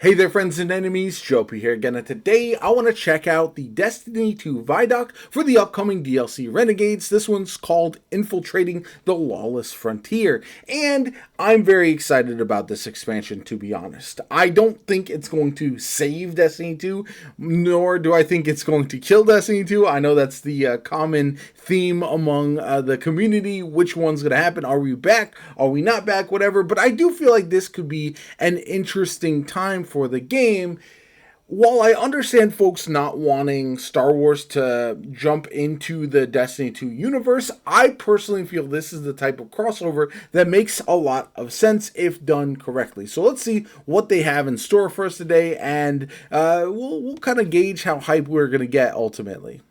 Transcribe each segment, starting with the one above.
Hey there friends and enemies, JoPaWrites here again, and today I want to check out the Destiny 2 ViDoc for the upcoming DLC Renegades. This one's called Infiltrating the Lawless Frontier, and I'm very excited about this expansion, to be honest. I don't think it's going to save Destiny 2, nor do I think it's going to kill Destiny 2. I know that's the common theme among the community. Which one's going to happen? Are we back? Are we not back? Whatever. But I do feel like this could be an interesting time for the game. While I understand folks not wanting Star Wars to jump into the Destiny 2 universe, I personally feel this is the type of crossover that makes a lot of sense if done correctly. So let's see what they have in store for us today, and we'll kind of gauge how hype we're going to get ultimately.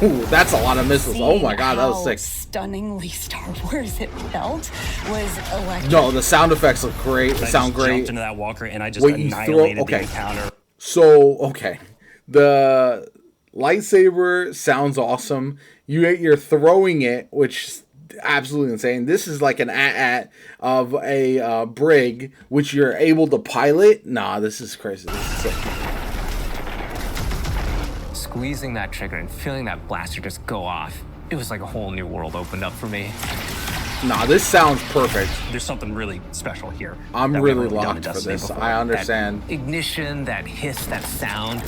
Ooh, that's a lot of missiles. Oh my god, that was sick. Stunningly Star Wars it felt was electric. No, the sound effects look great. They sound great. Jumped into that walker and I just annihilated the encounter. So, okay. The lightsaber sounds awesome. You're throwing it, which is absolutely insane. This is like an AT-AT of a brig, which you're able to pilot. Nah, this is crazy. This is sick. Squeezing that trigger and feeling that blaster just go off, it was like a whole new world opened up for me. Nah, this sounds perfect. There's something really special here. I'm really locked for this. Before. I understand. That ignition, that hiss, that sound.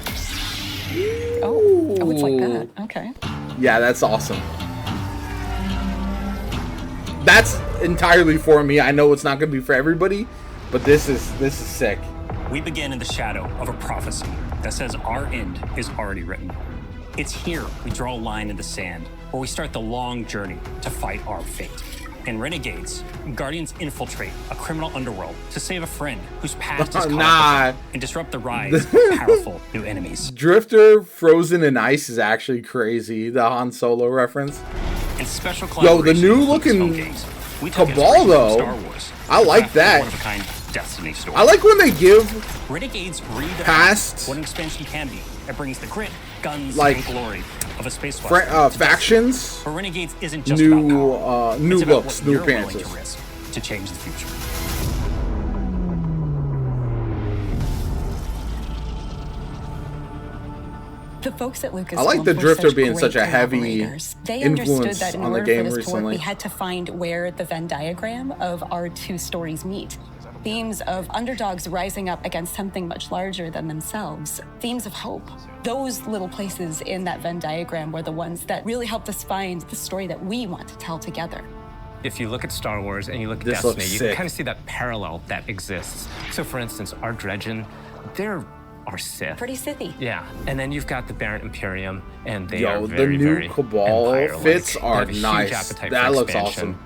Oh, it's like that. Okay. Yeah, that's awesome. That's entirely for me. I know it's not going to be for everybody, but this is sick. We begin in the shadow of a prophecy that says our end is already written. It's here we draw a line in the sand, where we start the long journey to fight our fate. In Renegades, Guardians infiltrate a criminal underworld to save a friend whose past is caught up and disrupt the rise of powerful new enemies. Drifter frozen in ice is actually crazy. The Han Solo reference. And special the new looking Cabal though. Star Wars, I like that. One-of-a-kind Destiny story. I like when they give Renegades past what an expansion can be. It brings the grit, guns, like and glory of a space factions. But Renegades isn't just new about power. New it's looks, about what new you're willing appearances to risk to change the future. The folks at Lucas, I like the Drifter being such a heavy they influence that in on the order game for this recently. to work, we had to find where the Venn diagram of our two stories meet. Themes of underdogs rising up against something much larger than themselves. Themes of hope. Those little places in that Venn diagram were the ones that really helped us find the story that we want to tell together. If you look at Star Wars and you look at Destiny, you can kind of see that parallel that exists. So for instance, our Dredgen, they're our Sith. Pretty Sithy. Yeah, and then you've got the Barrett Imperium, and they are the very, new very Cabal fits are nice. That looks awesome.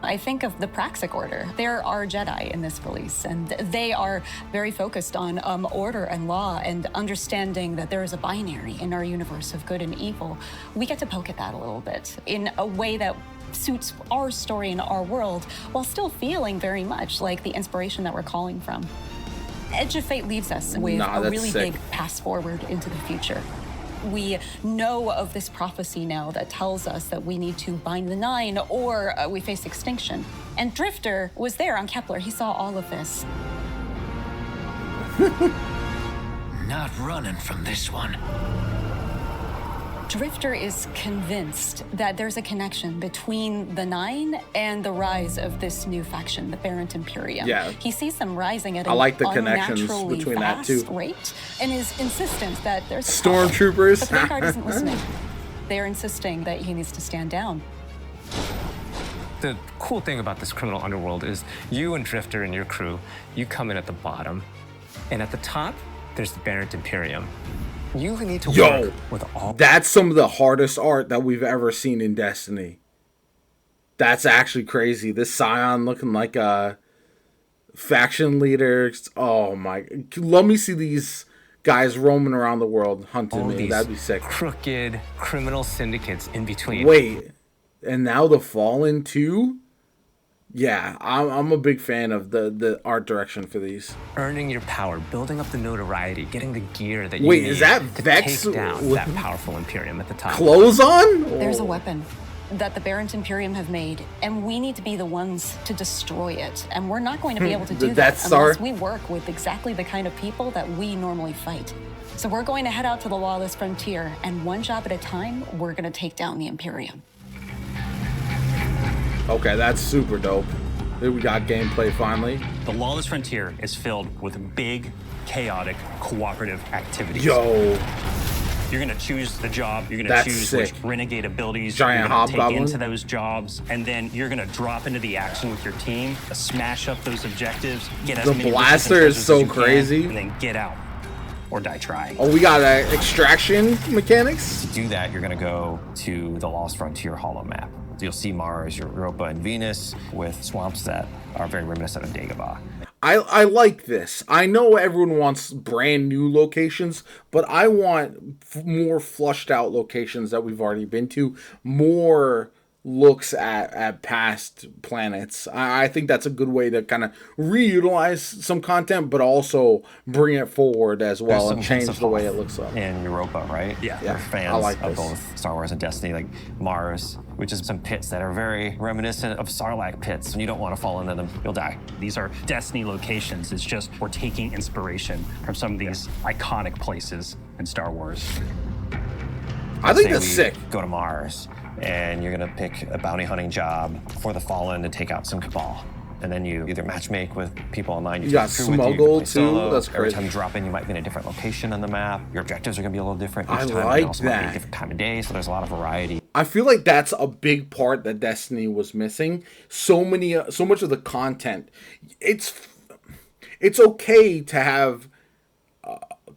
I think of the Praxic Order. There are Jedi in this release, and they are very focused on order and law and understanding that there is a binary in our universe of good and evil. We get to poke at that a little bit in a way that suits our story and our world, while still feeling very much like the inspiration that we're calling from. Edge of Fate leaves us with a really big pass forward into the future. We know of this prophecy now that tells us that we need to bind the Nine or we face extinction. And Drifter was there on Kepler. He saw all of this. Not running from this one. Drifter is convinced that there's a connection between the Nine and the rise of this new faction, the Barrett Imperium. Yeah. He sees them rising at I like the connections unnaturally between that fast too. rate and is insistent that there's a Stormtroopers. But Vanguard isn't listening. They're insisting that he needs to stand down. The cool thing about this criminal underworld is you and Drifter and your crew, you come in at the bottom, and at the top, there's the Barrett Imperium. You need to work with all. That's some of the hardest art that we've ever seen in Destiny. That's actually crazy. This Scion looking like a faction leader. Oh my! Let me see these guys roaming around the world hunting all me. That'd be sick. Crooked criminal syndicates in between. Wait, and now the Fallen too? Yeah, I'm a big fan of the art direction for these. Earning your power, building up the notoriety, getting the gear that you need is that Vex to take down that powerful Imperium at the top. Clothes on? There's a weapon. that the Barrent Imperium have made, and we need to be the ones to destroy it. And we're not going to be able to do that Death Star. unless we work with exactly the kind of people that we normally fight. So we're going to head out to the lawless frontier, and one job at a time, we're going to take down the Imperium. Okay, that's super dope. Here we got gameplay finally. The lawless frontier is filled with big, chaotic, cooperative activities. Yo, You're gonna choose the job, you're gonna That's choose sick. which renegade abilities Giant you're gonna take hobgoblin. into those jobs, and then you're gonna drop into the action with your team, smash up those objectives, get as The many blaster wishes and is treasures so as you can, crazy. and then get out or die trying. oh, we got extraction mechanics. To do that, you're going to go to the Lost Frontier holo map. You'll see Mars, Europa, and Venus with swamps that are very reminiscent of Dagobah. I like this. I know everyone wants brand new locations, but I want more flushed out locations that we've already been to, more looks at past planets. I think that's a good way to kind of reutilize some content, but also bring it forward as well and change the way it looks up. In Europa, right? Yeah. We're fans I like of this. both Star Wars and Destiny, like Mars, which is some pits that are very reminiscent of Sarlacc pits, and you don't want to fall into them, you'll die. These are Destiny locations. It's just we're taking inspiration from some of these iconic places in Star Wars. I think Say that's we sick. Go to Mars, and you're gonna pick a bounty hunting job for the Fallen to take out some Cabal. And then you either matchmake with people online. You got take a crew with you, smuggled, play solo. too? That's Every crazy. time you drop in, you might be in a different location on the map. Your objectives are gonna be a little different each I time. like and also might be that. a different time of day, so there's a lot of variety. I feel like that's a big part that Destiny was missing. So much of the content. It's okay to have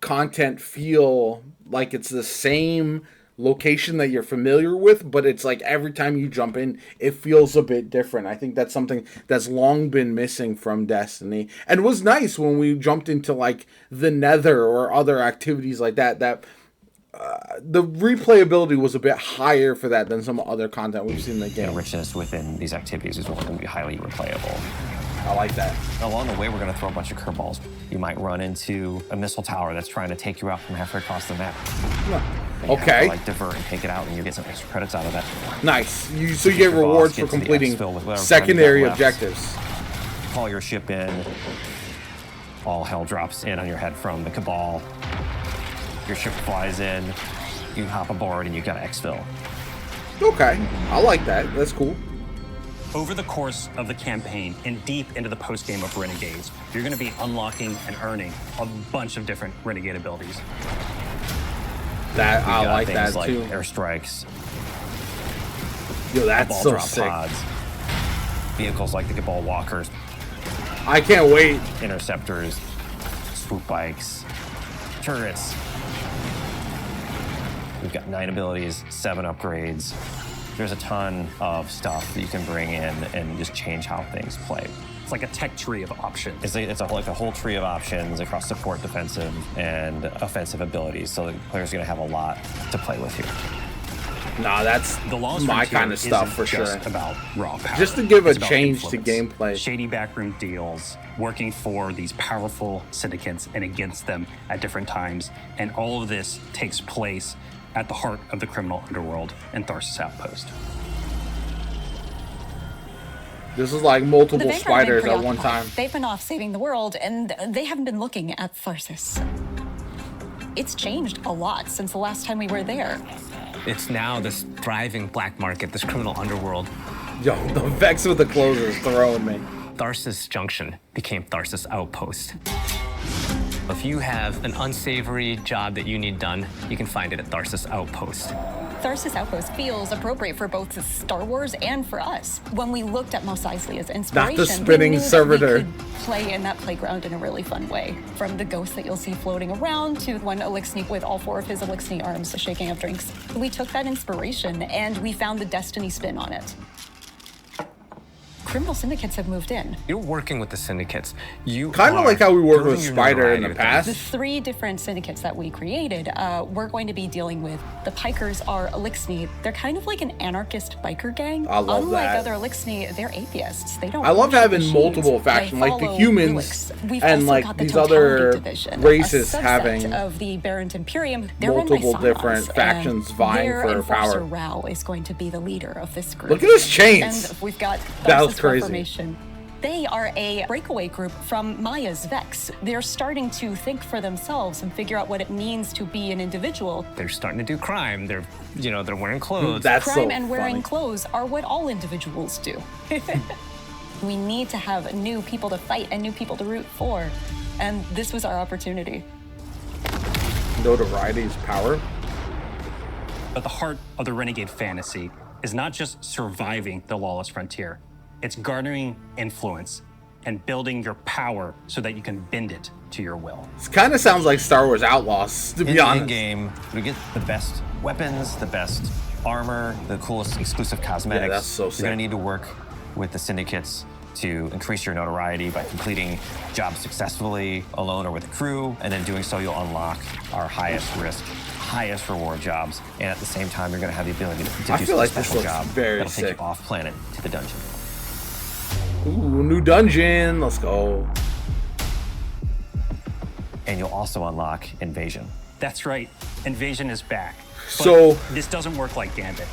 content feel like it's the same location that you're familiar with, but it's like every time you jump in, it feels a bit different. I think that's something that's long been missing from Destiny, and it was nice when we jumped into like the Nether or other activities like that. The replayability was a bit higher for that than some other content we've seen in the The game. richness within these activities is going to be highly replayable. I like that. Along the way, we're going to throw a bunch of curveballs. You might run into a missile tower that's trying to take you out from halfway across the map. And you have Okay. to, like, divert and take it out, and you get some extra credits out of that. Nice. So you get Your boss rewards for gets to the completing exfil with whatever secondary time you got left. objectives. Call your ship in. All hell drops in on your head from the Cabal. Your ship flies in. You hop aboard, and you got to exfil. Okay, I like that. That's cool. Over the course of the campaign and deep into the post-game of Renegades, you're going to be unlocking and earning a bunch of different Renegade abilities. That I You got like things that like too. airstrikes, Yo, that's ball so drop sick. pods, vehicles like the Cabal walkers, I can't wait. interceptors, swoop bikes, turrets. We've got 9 abilities, 7 upgrades. There's a ton of stuff that you can bring in and just change how things play. It's like a tech tree of options. It's like a whole tree of options across support, defensive, and offensive abilities. So the player's going to have a lot to play with here. Nah, that's The Lost my Frontier kind of stuff isn't for sure. just about raw power. Just to give a It's about change to influence. gameplay. Shady backroom deals, working for these powerful syndicates and against them at different times. And all of this takes place at the heart of the criminal underworld in Tharsis Outpost. This is like The multiple Vanguard have spiders been at one preoccupied. time. They've been off saving the world, and they haven't been looking at Tharsis. It's changed a lot since the last time we were there. It's now this thriving black market, this criminal underworld. Yo, the Vex with the clothes is throwing me. Tharsis Junction became Tharsis Outpost. If you have an unsavory job that you need done, you can find it at Tharsis Outpost. Tharsis Outpost feels appropriate for both Star Wars and for us. When we looked at Mos Eisley as inspiration, spinning we knew servitor. that we could play in that playground in a really fun way. From the ghosts that you'll see floating around to one Elixni with all 4 of his Elixni arms shaking up drinks. We took that inspiration and we found the Destiny spin on it. criminal syndicates have moved in. You're working with the syndicates. You Kind of are like how we worked with building your Spider in notoriety the with them. past. The 3 different syndicates that we created, we're going to be dealing with. The Pikers are Elixni. They're kind of like an anarchist biker gang. I love Unlike that. other Elixni, they're atheists. They don't. I love worship having machines. multiple They factions, like the follow humans relics. We've and also like got the these Totality other division, races a subset having of the Barrent Imperium. They're run by multiple Psioneers, different and factions vying their for enforcer power. Rao is going to be the leader of this group. Look at his chains. And we've got That was Thassa's crazy. Reformation. They are a breakaway group from Maya's Vex. They're starting to think for themselves and figure out what it means to be an individual. They're starting to do crime. They're wearing clothes. That's Crime so and wearing funny. clothes are what all individuals do. We need to have new people to fight and new people to root for. And this was our opportunity. Notoriety is power. But the heart of the Renegade fantasy is not just surviving the lawless frontier. It's garnering influence and building your power so that you can bend it to your will. It kind of sounds like Star Wars Outlaws, to In be the honest. game, we get the best weapons, the best armor, the coolest exclusive cosmetics. Yeah, that's so You're sick. gonna need to work with the syndicates to increase your notoriety by completing jobs successfully alone or with a crew, and then doing so you'll unlock our highest risk, highest reward jobs, and at the same time you're gonna have the ability to I do feel some like this special looks job very that'll take sick. you off planet to the dungeon. Ooh, new dungeon. Let's go. And you'll also unlock Invasion. That's right, Invasion is back. But So- this doesn't work like Gambit.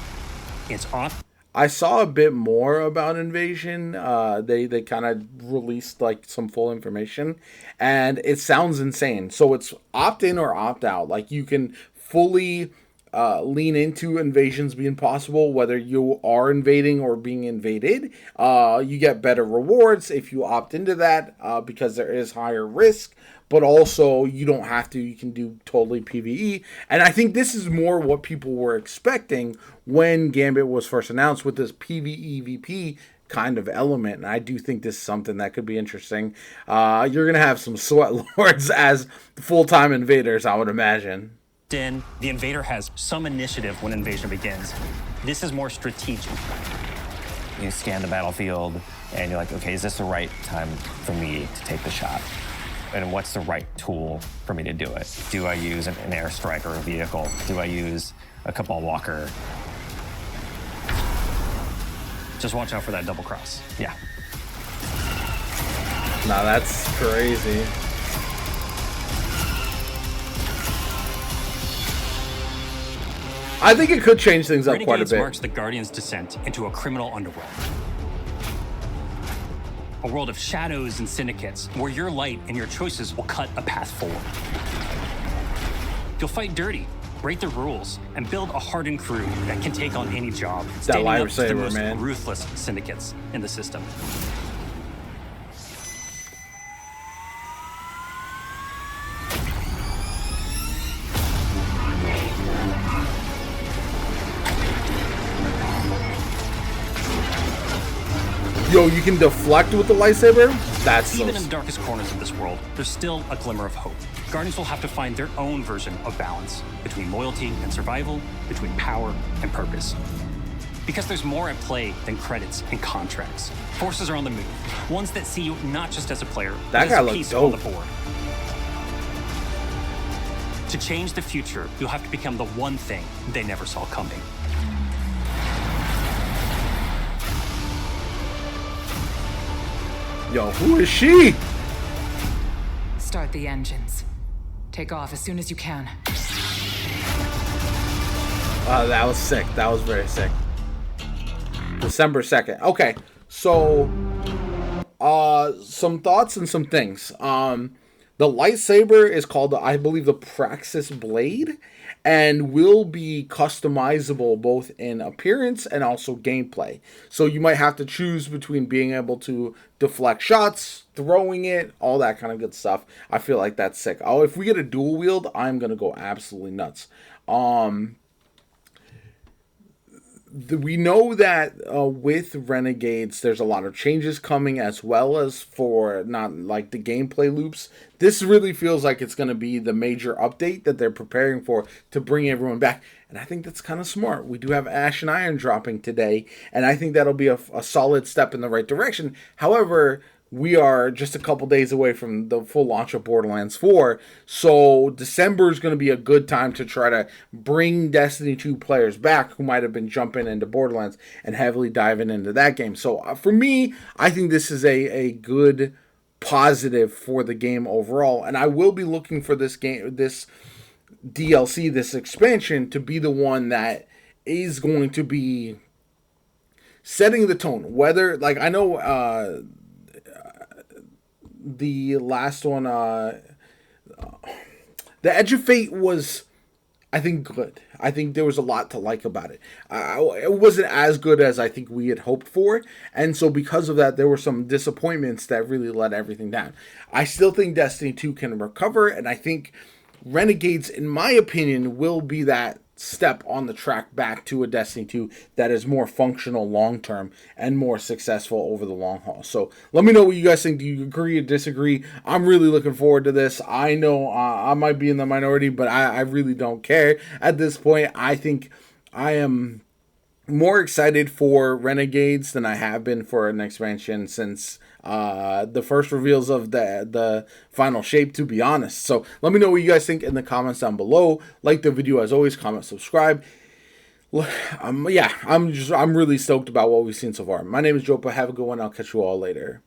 It's off. I saw a bit more about Invasion. They kind of released like some full information, and it sounds insane. So it's opt in or opt out. Like you can fully lean into invasions being possible, whether you are invading or being invaded. You get better rewards if you opt into that because there is higher risk. But also, you don't have to. You can do totally PvE. And I think this is more what people were expecting when Gambit was first announced with this PvE VP kind of element. And I do think this is something that could be interesting. You're going to have some sweat lords as full-time invaders, I would imagine. In, the invader has some initiative when invasion begins. This is more strategic. You scan the battlefield, and you're like, okay, is this the right time for me to take the shot? And what's the right tool for me to do it? Do I use an airstrike or a vehicle? Do I use a cabal walker? Just watch out for that double cross. Yeah. Now that's crazy. I think it could change things up quite a Renegades bit. marks the Guardian's descent into a criminal underworld. A world of shadows and syndicates where your light and your choices will cut a path forward. You'll fight dirty, break the rules, and build a hardened crew that can take on any job, standing up to the lightsaber, most man. ruthless syndicates in the system. Yo, you can deflect with the lightsaber? That's so Even in the darkest corners of this world, there's still a glimmer of hope. Guardians will have to find their own version of balance between loyalty and survival, between power and purpose. Because there's more at play than credits and contracts. Forces are on the move, ones that see you not just as a player, That but guy as a looks piece on the dope. board. To change the future, you'll have to become the one thing they never saw coming. Yo, who is she? Start the engines. Take off as soon as you can. That was sick. That was very sick. December 2nd. Okay, so some thoughts and some things. The lightsaber is called, I believe, the Praxis Blade, and will be customizable both in appearance and also gameplay. So you might have to choose between being able to deflect shots, throwing it, all that kind of good stuff. I feel like that's sick. Oh, if we get a dual wield, I'm gonna go absolutely nuts. we know that with Renegades, there's a lot of changes coming, as well as for not like the gameplay loops. This really feels like it's going to be the major update that they're preparing for to bring everyone back. And I think that's kind of smart. We do have Ash and Iron dropping today, and I think that'll be a solid step in the right direction. However, we are just a couple days away from the full launch of Borderlands 4, so December is going to be a good time to try to bring Destiny 2 players back who might have been jumping into Borderlands and heavily diving into that game. So for me, I think this is a good positive for the game overall, and I will be looking for this DLC, this expansion, to be the one that is going to be setting the tone. Whether, like, I know the last one, The Edge of Fate was, I think, good. I think there was a lot to like about it. It wasn't as good as I think we had hoped for, and so because of that, there were some disappointments that really let everything down. I still think Destiny 2 can recover, and I think Renegades, in my opinion, will be that step on the track back to a Destiny 2 that is more functional long term and more successful over the long haul. So let me know what you guys think. Do you agree or disagree? I'm really looking forward to this. I know I might be in the minority, but I really don't care at this point. I think I am more excited for Renegades than I have been for an expansion since the first reveals of the final shape, to be honest. So let me know what you guys think in the comments down below. Like the video as always, comment, subscribe. I'm really stoked about what we've seen so far. My name is JoPa. Have a good one. I'll catch you all later.